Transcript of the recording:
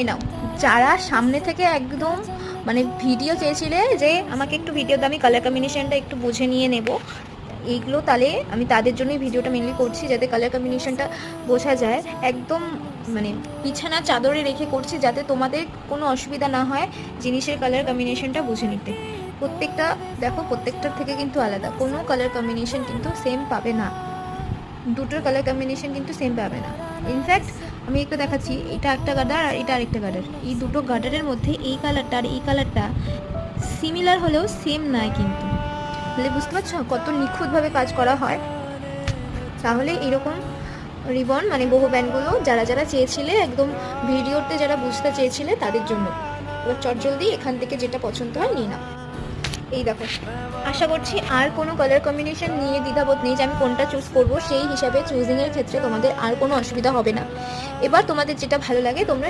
এ নাও, যারা সামনে থেকে একদম মানে ভিডিও চেয়েছিলে যে আমাকে একটু ভিডিওতে আমি কালার কম্বিনেশনটা একটু বুঝে নিয়ে নেব, এইগুলো তাহলে আমি তাদের জন্যই ভিডিওটা মেনলি করছি, যাতে কালার কম্বিনেশনটা বোঝা যায়। একদম মানে বিছানা চাদরে রেখে করছি, যাতে তোমাদের কোনো অসুবিধা না হয় জিনিসের কালার কম্বিনেশনটা বুঝে নিতে। প্রত্যেকটা দেখো, প্রত্যেকটার থেকে কিন্তু আলাদা, কোনো কালার কম্বিনেশন কিন্তু সেম পাবে না, দুটোর কালার কম্বিনেশন কিন্তু সেম পাবে না। ইনফ্যাক্ট আমি একটু দেখাচ্ছি, এটা একটা গার্ডার আর এটা আরেকটা গার্ডার, এই দুটো গার্ডারের মধ্যে এই কালারটা আর এই কালারটা সিমিলার হলেও সেম নয় কিন্তু। তাহলে বুঝতে পারছো কত নিখুঁতভাবে কাজ করা হয়। তাহলে এরকম রিবন মানে বহু ব্যান্ডগুলো যারা যারা চেয়েছিলে, একদম ভিডিওতে যারা বুঝতে চেয়েছিলে তাদের জন্য। এবার চটজলদি এখান থেকে যেটা পছন্দ হয় নিয়ে নাও। এই দেখো, আশা করছি আর কোনো কালার কম্বিনেশন নিয়ে দ্বিধাবোধ নেই যে আমি কোনটা চুজ করব, সেই হিসাবে চুজিংয়ের ক্ষেত্রে তোমাদের আর কোনো অসুবিধা হবে না। এবার তোমাদের যেটা ভালো লাগে তোমরা